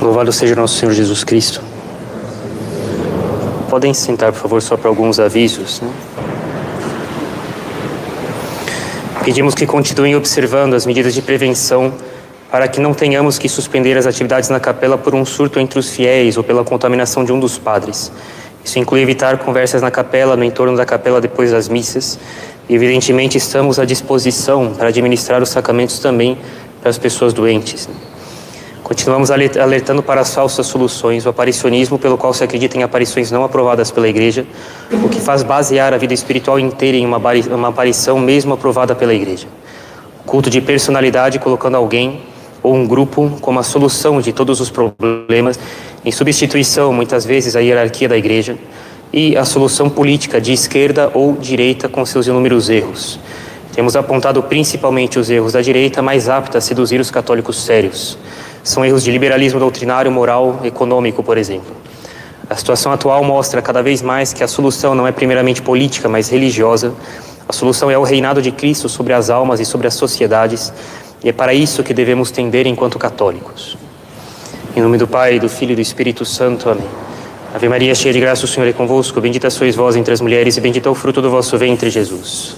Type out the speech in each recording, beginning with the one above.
Louvado seja nosso Senhor Jesus Cristo. Podem se sentar, por favor, só para alguns avisos, né? Pedimos que continuem observando as medidas de prevenção para que não tenhamos que suspender as atividades na capela por um surto entre os fiéis ou pela contaminação de um dos padres. Isso inclui evitar conversas na capela, no entorno da capela depois das missas. E, evidentemente, estamos à disposição para administrar os sacramentos também para as pessoas doentes. Continuamos alertando para as falsas soluções, o aparicionismo, pelo qual se acredita em aparições não aprovadas pela Igreja, o que faz basear a vida espiritual inteira em uma aparição mesmo aprovada pela Igreja. O culto de personalidade, colocando alguém ou um grupo como a solução de todos os problemas, em substituição, muitas vezes, à hierarquia da Igreja, e a solução política de esquerda ou direita com seus inúmeros erros. Temos apontado principalmente os erros da direita, mais apta a seduzir os católicos sérios. São erros de liberalismo doutrinário, moral, econômico, por exemplo. A situação atual mostra cada vez mais que a solução não é primeiramente política, mas religiosa. A solução é o reinado de Cristo sobre as almas e sobre as sociedades, e é para isso que devemos tender enquanto católicos. Em nome do Pai, do Filho e do Espírito Santo. Amém. Ave Maria, cheia de graça, o Senhor é convosco. Bendita sois vós entre as mulheres e bendito é o fruto do vosso ventre, Jesus.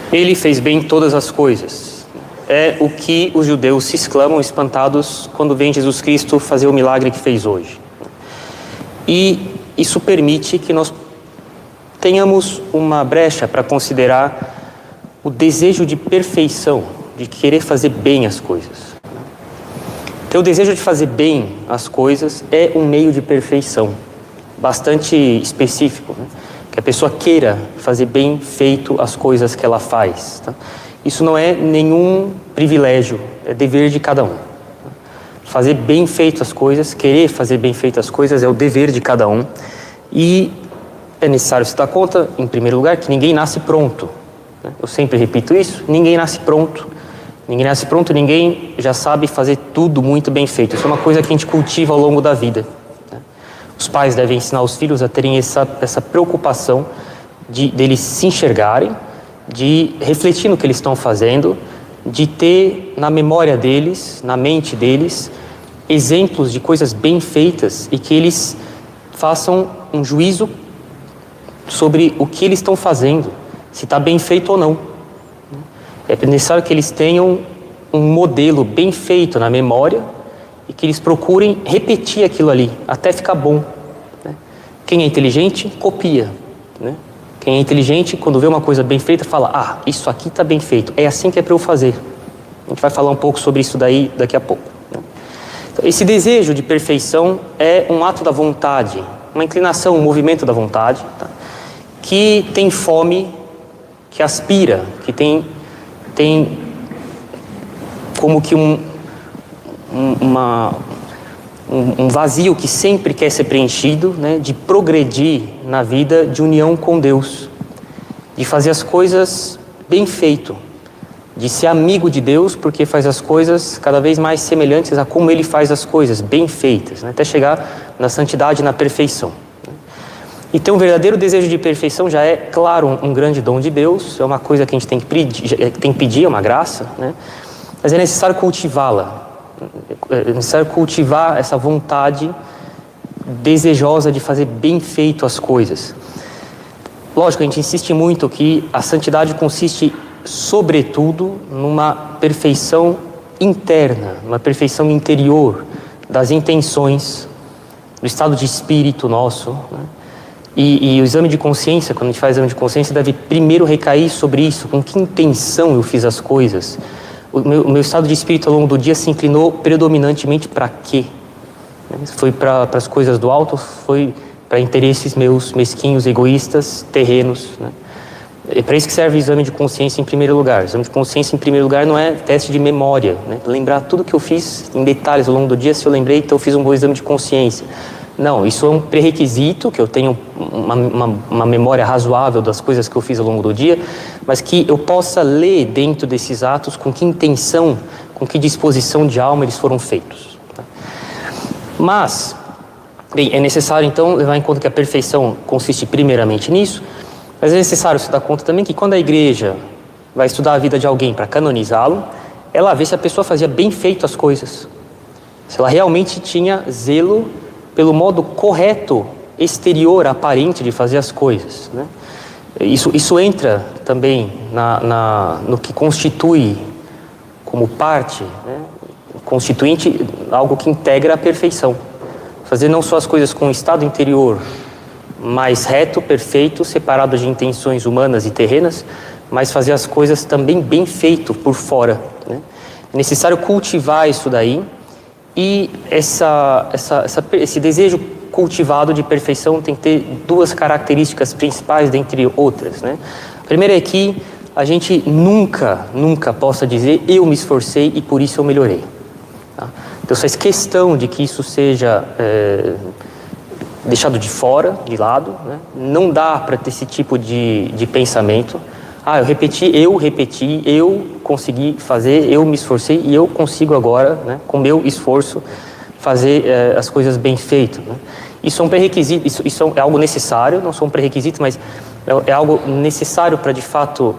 Ele fez bem todas as coisas. É o que os judeus se exclamam espantados quando vem Jesus Cristo fazer o milagre que fez hoje. E isso permite que nós tenhamos uma brecha para considerar o desejo de perfeição, de querer fazer bem as coisas. Então, o desejo de fazer bem as coisas é um meio de perfeição, bastante específico, né? Que a pessoa queira fazer bem feito as coisas que ela faz. Tá? Isso não é nenhum privilégio, é dever de cada um. Fazer bem feito as coisas, querer fazer bem feito as coisas é o dever de cada um. E é necessário se dar conta, em primeiro lugar, que ninguém nasce pronto. Né? Eu sempre repito isso, ninguém nasce pronto. Ninguém nasce pronto, ninguém já sabe fazer tudo muito bem feito. Isso é uma coisa que a gente cultiva ao longo da vida. Os pais devem ensinar os filhos a terem essa preocupação deles se enxergarem, de refletir no que eles estão fazendo, de ter na memória deles, na mente deles, exemplos de coisas bem feitas e que eles façam um juízo sobre o que eles estão fazendo, se está bem feito ou não. É necessário que eles tenham um modelo bem feito na memória e que eles procurem repetir aquilo ali, até ficar bom. Né? Quem é inteligente, copia. Né? Quem é inteligente, quando vê uma coisa bem feita, fala, isso aqui está bem feito, é assim que é para eu fazer. A gente vai falar um pouco sobre isso daí daqui a pouco. Né? Então, esse desejo de perfeição é um ato da vontade, uma inclinação, um movimento da vontade, tá? Que tem fome, que aspira, que tem como que um vazio que sempre quer ser preenchido, né, de progredir na vida de união com Deus, de fazer as coisas bem feito, de ser amigo de Deus porque faz as coisas cada vez mais semelhantes a como Ele faz as coisas, bem feitas, né, até chegar na santidade e na perfeição. Então, o verdadeiro desejo de perfeição já é, claro, um grande dom de Deus, é uma coisa que a gente tem que pedir, é uma graça, né, mas é necessário cultivá-la. É necessário cultivar essa vontade desejosa de fazer bem feito as coisas. Lógico, a gente insiste muito que a santidade consiste, sobretudo, numa perfeição interna, numa perfeição interior das intenções, do estado de espírito nosso, né? E o exame de consciência, quando a gente faz exame de consciência, deve primeiro recair sobre isso, com que intenção eu fiz as coisas. O meu estado de espírito ao longo do dia se inclinou predominantemente para quê? Foi para as coisas do alto, foi para interesses meus mesquinhos, egoístas, terrenos, né? É para isso que serve o exame de consciência em primeiro lugar. O exame de consciência em primeiro lugar não é teste de memória, né? Lembrar tudo que eu fiz em detalhes ao longo do dia, se eu lembrei, então eu fiz um bom exame de consciência. Não, isso é um pré-requisito, que eu tenho uma memória razoável das coisas que eu fiz ao longo do dia, mas que eu possa ler dentro desses atos com que intenção, com que disposição de alma eles foram feitos. Tá? Mas Bem, é necessário então levar em conta que a perfeição consiste primeiramente nisso, mas é necessário se dar conta também que quando a igreja vai estudar a vida de alguém para canonizá-lo, ela vê se a pessoa fazia bem feito as coisas, se ela realmente tinha zelo pelo modo correto, exterior, aparente de fazer as coisas, né? Isso entra também no que constitui como parte, né, constituinte, algo que integra a perfeição. Fazer não só as coisas com um estado interior mais reto, perfeito, separado de intenções humanas e terrenas, mas fazer as coisas também bem feito por fora, né? É necessário cultivar isso daí, e esse desejo cultivado de perfeição tem que ter duas características principais, dentre outras, né? A primeira é que a gente nunca possa dizer eu me esforcei e por isso eu melhorei, tá? Deus faz questão de que isso seja deixado de fora, de lado, né? Não dá para ter esse tipo de pensamento. Eu repeti, eu consegui fazer, eu me esforcei e eu consigo agora, né, com meu esforço, fazer as coisas bem feitas, né? Isso é um pré-requisito, isso é algo necessário, não só um pré-requisito, mas é algo necessário para, de fato,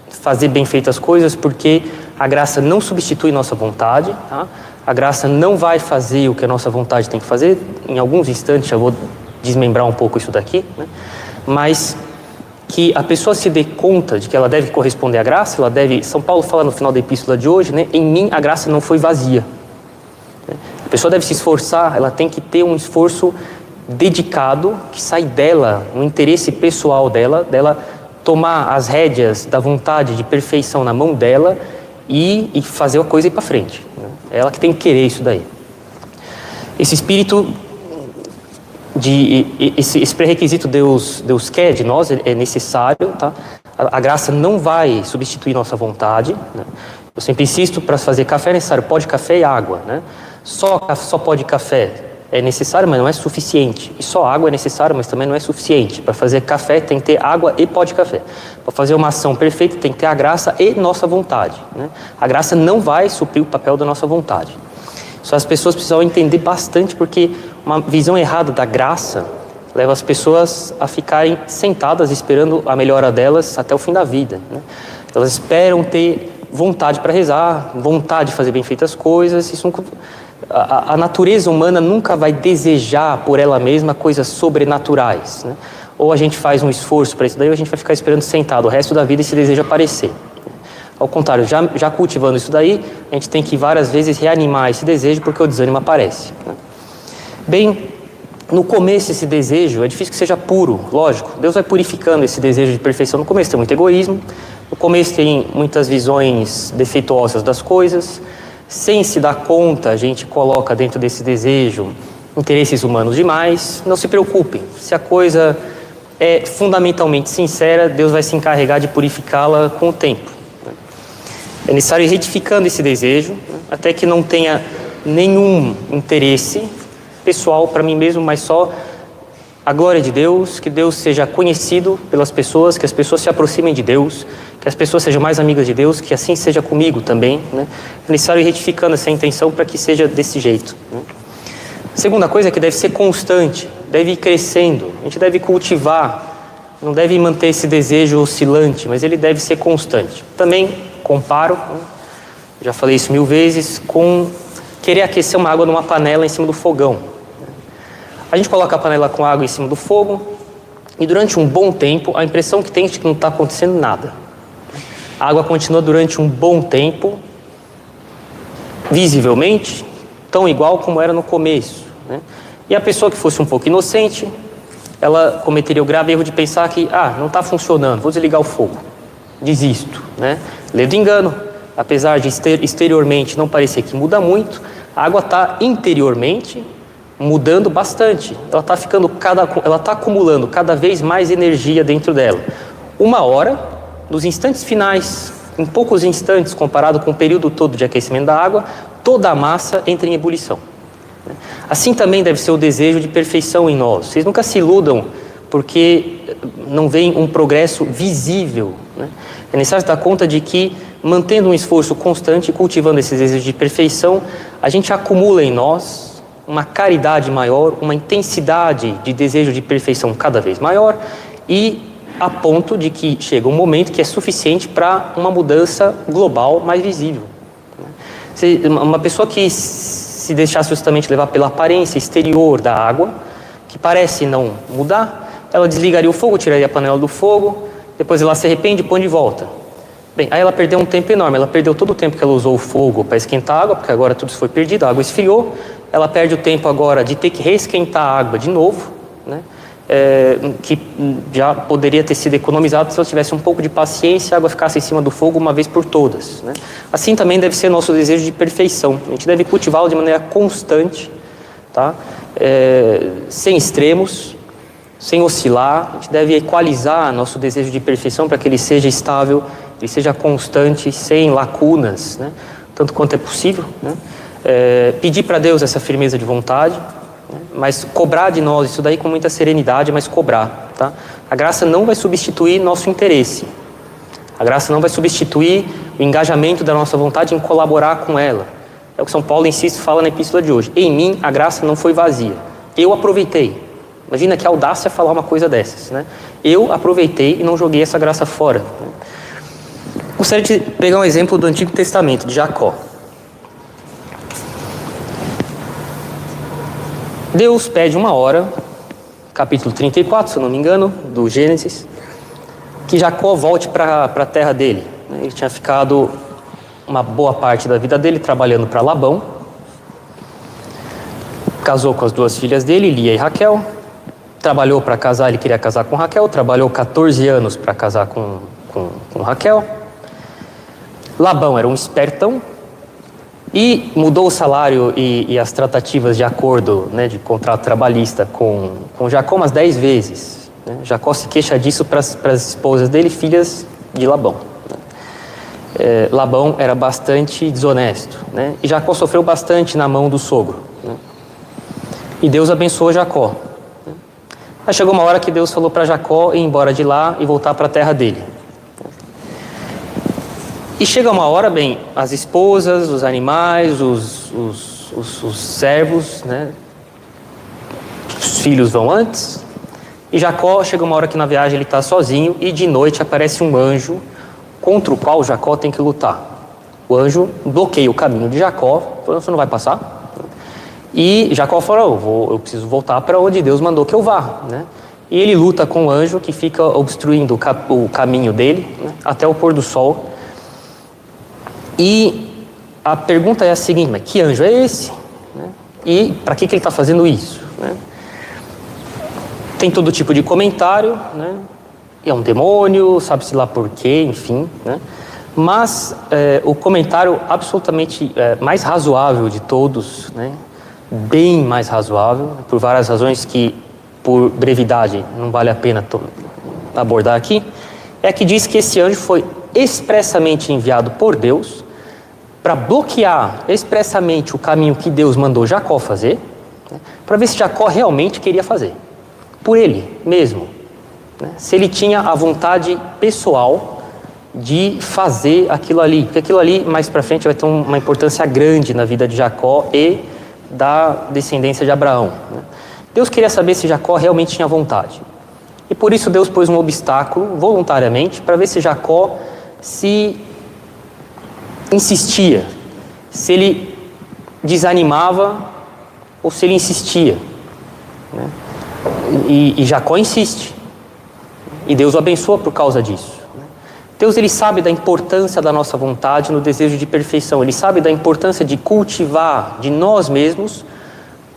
fazer bem feitas as coisas, porque a graça não substitui nossa vontade, tá? A graça não vai fazer o que a nossa vontade tem que fazer. Em alguns instantes eu vou desmembrar um pouco isso daqui, né? Mas que a pessoa se dê conta de que ela deve corresponder à graça, São Paulo fala no final da epístola de hoje, né? Em mim a graça não foi vazia. A pessoa deve se esforçar, ela tem que ter um esforço dedicado, que sai dela, um interesse pessoal dela tomar as rédeas da vontade de perfeição na mão dela e fazer a coisa ir para frente, né? É ela que tem que querer isso daí. Esse espírito, esse pré-requisito Deus quer de nós, é necessário, tá? A graça não vai substituir nossa vontade, né? Eu sempre insisto, para fazer café é necessário pó de café e água, né? Só pó de café é necessário, mas não é suficiente. E só água é necessário, mas também não é suficiente. Para fazer café tem que ter água e pó de café. Para fazer uma ação perfeita tem que ter a graça e nossa vontade, né? A graça não vai suprir o papel da nossa vontade. Só as pessoas precisam entender bastante, porque uma visão errada da graça leva as pessoas a ficarem sentadas esperando a melhora delas até o fim da vida, né? Elas esperam ter vontade para rezar, vontade de fazer bem feitas coisas. A natureza humana nunca vai desejar por ela mesma coisas sobrenaturais, né? Ou a gente faz um esforço para isso daí, ou a gente vai ficar esperando sentado o resto da vida esse desejo aparecer. Ao contrário, já cultivando isso daí, a gente tem que várias vezes reanimar esse desejo, porque o desânimo aparece, né? Bem, no começo esse desejo é difícil que seja puro, lógico. Deus vai purificando esse desejo de perfeição. No começo tem muito egoísmo, no começo tem muitas visões defeituosas das coisas. Sem se dar conta, a gente coloca dentro desse desejo interesses humanos demais. Não se preocupem, se a coisa é fundamentalmente sincera, Deus vai se encarregar de purificá-la com o tempo. É necessário ir retificando esse desejo, até que não tenha nenhum interesse pessoal para mim mesmo, mas só a glória de Deus, que Deus seja conhecido pelas pessoas, que as pessoas se aproximem de Deus, que as pessoas sejam mais amigas de Deus, que assim seja comigo também, né? É necessário ir retificando essa intenção para que seja desse jeito, né? A segunda coisa é que deve ser constante, deve ir crescendo, a gente deve cultivar, não deve manter esse desejo oscilante, mas ele deve ser constante. Também comparo, né? Já falei isso 1000 vezes, com querer aquecer uma água numa panela em cima do fogão. A gente coloca a panela com água em cima do fogo e durante um bom tempo a impressão que tem é que não está acontecendo nada. A água continua durante um bom tempo, visivelmente, tão igual como era no começo, né? E a pessoa que fosse um pouco inocente, ela cometeria o grave erro de pensar que, não está funcionando, vou desligar o fogo, desisto, né? Ledo engano, apesar de exteriormente não parecer que muda muito, a água está interiormente mudando bastante. Ela está acumulando cada vez mais energia dentro dela. Uma hora, nos instantes finais, em poucos instantes, comparado com o período todo de aquecimento da água, toda a massa entra em ebulição. Assim também deve ser o desejo de perfeição em nós. Vocês nunca se iludam porque não vem um progresso visível, né? É necessário dar conta de que, mantendo um esforço constante, cultivando esses desejos de perfeição, a gente acumula em nós uma caridade maior, uma intensidade de desejo de perfeição cada vez maior, e a ponto de que chega um momento que é suficiente para uma mudança global mais visível. Uma pessoa que se deixasse justamente levar pela aparência exterior da água, que parece não mudar, ela desligaria o fogo, tiraria a panela do fogo, depois ela se arrepende e põe de volta. Bem, aí ela perdeu um tempo enorme, ela perdeu todo o tempo que ela usou o fogo para esquentar a água, porque agora tudo foi perdido, a água esfriou, ela perde o tempo agora de ter que reesquentar a água de novo, né? Que já poderia ter sido economizado se ela tivesse um pouco de paciência e a água ficasse em cima do fogo uma vez por todas, né? Assim também deve ser nosso desejo de perfeição, a gente deve cultivá-lo de maneira constante, tá? Sem extremos, sem oscilar, a gente deve equalizar nosso desejo de perfeição para que ele seja estável, ele seja constante, sem lacunas, né? Tanto quanto é possível, né? Pedir para Deus essa firmeza de vontade, né? Mas cobrar de nós isso daí com muita serenidade, mas cobrar, tá? A graça não vai substituir nosso interesse, a graça não vai substituir o engajamento da nossa vontade em colaborar com ela. É o que São Paulo insiste, fala na epístola de hoje: em mim a graça não foi vazia, eu aproveitei. Imagina que audácia falar uma coisa dessas, né? Eu aproveitei e não joguei essa graça fora, né? Gostaria de pegar um exemplo do Antigo Testamento, de Jacó. Deus pede uma hora, capítulo 34, se eu não me engano, do Gênesis, que Jacó volte para a terra dele. Ele tinha ficado uma boa parte da vida dele trabalhando para Labão, casou com as duas filhas dele, Lia e Raquel, trabalhou para casar, ele queria casar com Raquel, trabalhou 14 anos para casar com Raquel. Labão era um espertão e mudou o salário e as tratativas de acordo, né, de contrato trabalhista com Jacó umas 10 vezes, né? Jacó se queixa disso para as esposas dele, filhas de Labão, né? Labão era bastante desonesto, né? E Jacó sofreu bastante na mão do sogro, né? E Deus abençoou Jacó, né? Aí chegou uma hora que Deus falou para Jacó ir embora de lá e voltar para a terra dele. E chega uma hora, bem, as esposas, os animais, os servos, né? Os filhos vão antes. E Jacó, chega uma hora que na viagem ele está sozinho e de noite aparece um anjo contra o qual Jacó tem que lutar. O anjo bloqueia o caminho de Jacó, falando: você não vai passar? E Jacó fala: eu preciso voltar para onde Deus mandou que eu vá, né? E ele luta com o anjo que fica obstruindo o caminho dele, né, até o pôr do sol. E a pergunta é a seguinte: mas que anjo é esse? Né? E para que ele está fazendo isso? Né? Tem todo tipo de comentário, né? É um demônio, sabe-se lá por quê, enfim, né? Mas o comentário absolutamente mais razoável de todos, né? Bem mais razoável, por várias razões que, por brevidade, não vale a pena abordar aqui, é que diz que esse anjo foi expressamente enviado por Deus para bloquear expressamente o caminho que Deus mandou Jacó fazer, né, para ver se Jacó realmente queria fazer, por ele mesmo, né, se ele tinha a vontade pessoal de fazer aquilo ali, porque aquilo ali mais para frente vai ter uma importância grande na vida de Jacó e da descendência de Abraão, né. Deus queria saber se Jacó realmente tinha vontade, e por isso Deus pôs um obstáculo voluntariamente para ver se Jacó se insistia, se ele desanimava ou se ele insistia, né? E Jacó insiste, e Deus o abençoa por causa disso, né? Deus, ele sabe da importância da nossa vontade no desejo de perfeição, ele sabe da importância de cultivar de nós mesmos,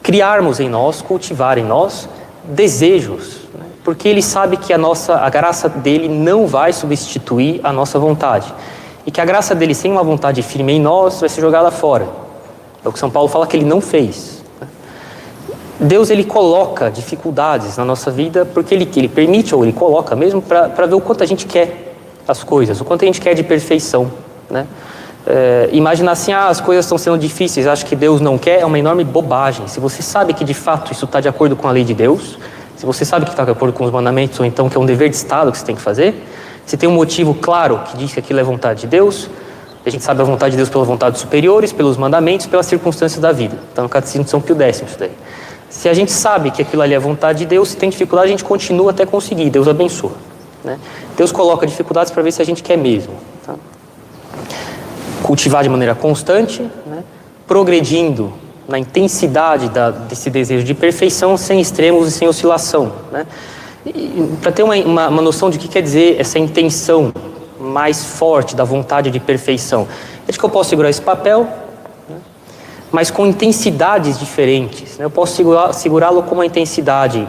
criarmos em nós, cultivar em nós desejos, né? Porque ele sabe que a graça dele não vai substituir a nossa vontade, e que a graça dele sem uma vontade firme em nós vai ser jogada fora. É o que São Paulo fala que ele não fez. Deus, ele coloca dificuldades na nossa vida porque ele permite, ou ele coloca mesmo, para ver o quanto a gente quer as coisas, o quanto a gente quer de perfeição, né? Imaginar assim: as coisas estão sendo difíceis, acho que Deus não quer, é uma enorme bobagem. Se você sabe que de fato isso está de acordo com a lei de Deus, se você sabe que está de acordo com os mandamentos, ou então que é um dever de Estado que você tem que fazer, se tem um motivo claro que diz que aquilo é vontade de Deus, A gente sabe a vontade de Deus pelas vontades superiores, pelos mandamentos, pelas circunstâncias da vida. Está no Catecismo de São Pio X isso daí. Se a gente sabe que aquilo ali é a vontade de Deus, se tem dificuldade, a gente continua até conseguir. Deus abençoa, né? Deus coloca dificuldades para ver se a gente quer mesmo. Tá? Cultivar de maneira constante, né? Progredindo na intensidade desse desejo de perfeição, sem extremos e sem oscilação, né? Para ter uma noção de o que quer dizer essa intenção mais forte da vontade de perfeição, é de que eu posso segurar esse papel, né? Mas com intensidades diferentes, né? Eu posso segurá-lo com uma intensidade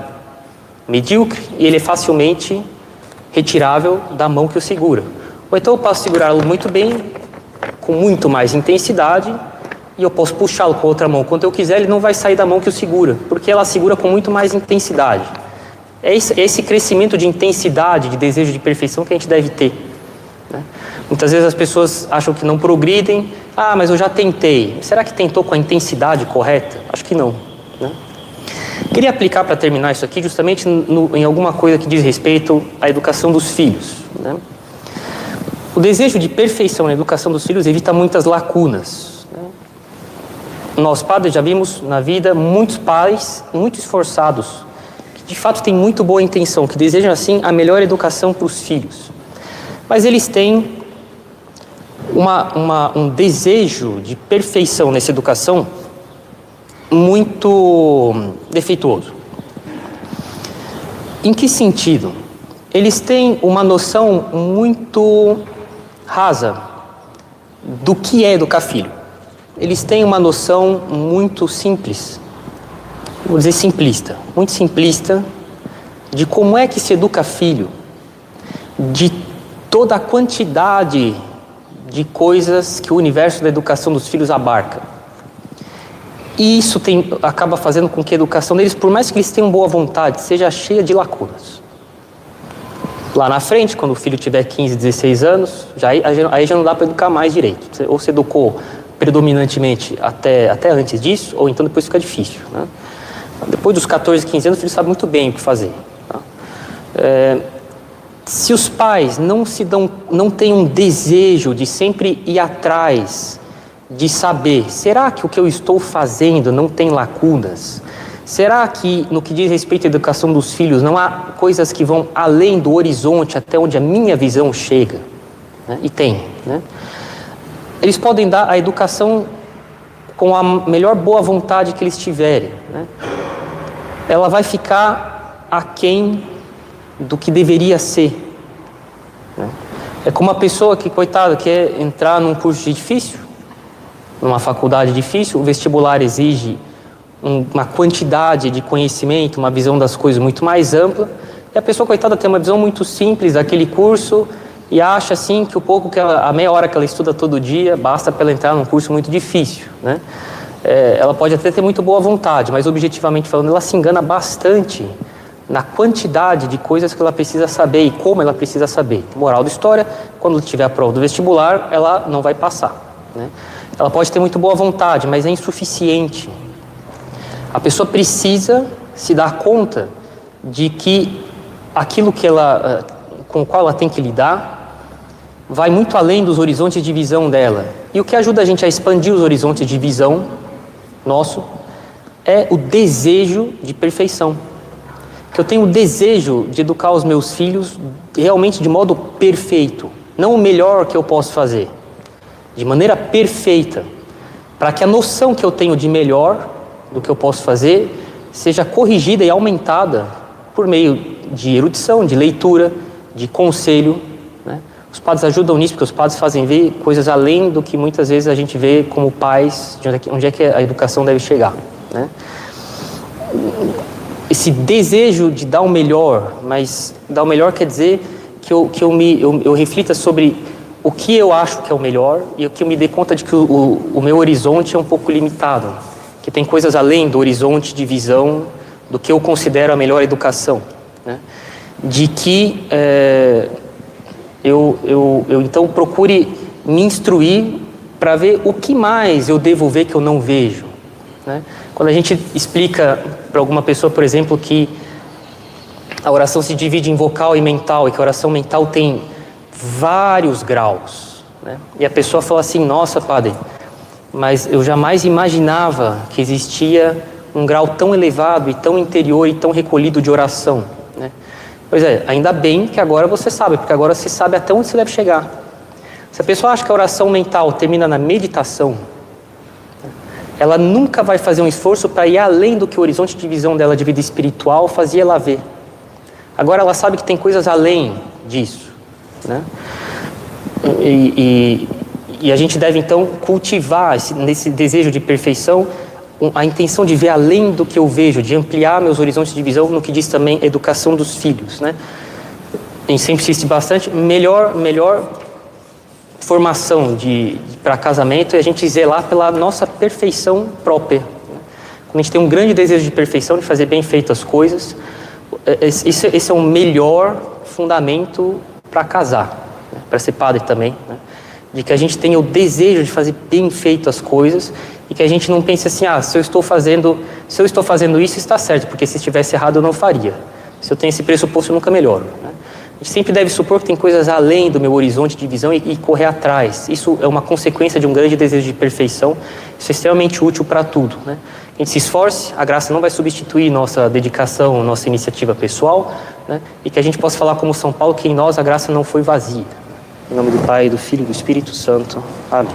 medíocre e ele é facilmente retirável da mão que o segura. Ou então eu posso segurá-lo muito bem, com muito mais intensidade, e eu posso puxá-lo com a outra mão quanto eu quiser, ele não vai sair da mão que o segura, porque ela segura com muito mais intensidade. É esse crescimento de intensidade, de desejo de perfeição que a gente deve ter, né? Muitas vezes as pessoas acham que não progridem. Ah, mas eu já tentei. Será que tentou com a intensidade correta? Acho que não, né? Queria aplicar para terminar isso aqui justamente em alguma coisa que diz respeito à educação dos filhos, né? O desejo de perfeição na educação dos filhos evita muitas lacunas, né? Nós padres já vimos na vida muitos pais muito esforçados, que de fato têm muito boa intenção, que desejam assim a melhor educação para os filhos. Mas eles têm um desejo de perfeição nessa educação muito defeituoso. Em que sentido? Eles têm uma noção muito rasa do que é educar filho. Eles têm uma noção muito simples, vou dizer simplista, muito simplista, de como é que se educa filho, de toda a quantidade de coisas que o universo da educação dos filhos abarca. E isso acaba fazendo com que a educação deles, por mais que eles tenham boa vontade, seja cheia de lacunas. Lá na frente, quando o filho tiver 15, 16 anos, aí já não dá para educar mais direito. Ou você educou predominantemente até antes disso, ou então depois fica difícil, né? Depois dos 14, 15 anos, o filho sabe muito bem o que fazer, tá? Se os pais não têm um desejo de sempre ir atrás, de saber, será que o que eu estou fazendo não tem lacunas? Será que no que diz respeito à educação dos filhos não há coisas que vão além do horizonte até onde a minha visão chega, né? E tem, né? Eles podem dar a educação com a melhor boa vontade que eles tiverem, né? Ela vai ficar aquém do que deveria ser, né? É como uma pessoa que, coitada, quer entrar num curso difícil, numa faculdade difícil, o vestibular exige uma quantidade de conhecimento, uma visão das coisas muito mais ampla, e a pessoa, coitada, tem uma visão muito simples daquele curso e acha assim que a meia hora que ela estuda todo dia basta para ela entrar num curso muito difícil, né? Ela pode até ter muito boa vontade, mas objetivamente falando, ela se engana bastante na quantidade de coisas que ela precisa saber e como ela precisa saber. Moral da história, quando tiver a prova do vestibular, ela não vai passar, né? Ela pode ter muito boa vontade, mas é insuficiente. A pessoa precisa se dar conta de que aquilo com o qual ela tem que lidar vai muito além dos horizontes de visão dela. E o que ajuda a gente a expandir os horizontes de visão nosso é o desejo de perfeição. Que eu tenho o desejo de educar os meus filhos realmente de modo perfeito, não o melhor que eu posso fazer, de maneira perfeita, para que a noção que eu tenho de melhor do que eu posso fazer seja corrigida e aumentada por meio de erudição, de leitura, de conselho, né? Os padres ajudam nisso, porque os padres fazem ver coisas além do que muitas vezes a gente vê como pais, de onde é que a educação deve chegar, né? Esse desejo de dar o melhor, mas dar o melhor quer dizer que eu reflita sobre o que eu acho que é o melhor e que eu me dê conta de que o meu horizonte é um pouco limitado, que tem coisas além do horizonte de visão do que eu considero a melhor educação, né? De que eu então procure me instruir para ver o que mais eu devo ver que eu não vejo, né? Quando a gente explica para alguma pessoa, por exemplo, que a oração se divide em vocal e mental, e que a oração mental tem vários graus, né? E a pessoa fala assim, nossa, padre, mas eu jamais imaginava que existia um grau tão elevado e tão interior e tão recolhido de oração, né? Pois é, ainda bem que agora você sabe, porque agora você sabe até onde você deve chegar. Se a pessoa acha que a oração mental termina na meditação, ela nunca vai fazer um esforço para ir além do que o horizonte de visão dela de vida espiritual fazia ela ver. Agora ela sabe que tem coisas além disso, né? E a gente deve então cultivar nesse desejo de perfeição a intenção de ver além do que eu vejo, de ampliar meus horizontes de visão no que diz também a educação dos filhos, né? A gente sempre insiste bastante, melhor formação para casamento é a gente zelar pela nossa perfeição própria. Quando a gente tem um grande desejo de perfeição, de fazer bem feitas as coisas, esse é o melhor fundamento para casar, né? Para ser padre também, né? De que a gente tenha o desejo de fazer bem feitas as coisas e que a gente não pense assim, se eu estou fazendo isso, está certo, porque se estivesse errado eu não faria. Se eu tenho esse pressuposto, eu nunca melhoro, né? A gente sempre deve supor que tem coisas além do meu horizonte de visão e correr atrás. Isso é uma consequência de um grande desejo de perfeição. Isso é extremamente útil para tudo, né? A gente se esforce, a graça não vai substituir nossa dedicação, nossa iniciativa pessoal, né? E que a gente possa falar como São Paulo, que em nós a graça não foi vazia. Em nome do Pai, do Filho e do Espírito Santo. Amém.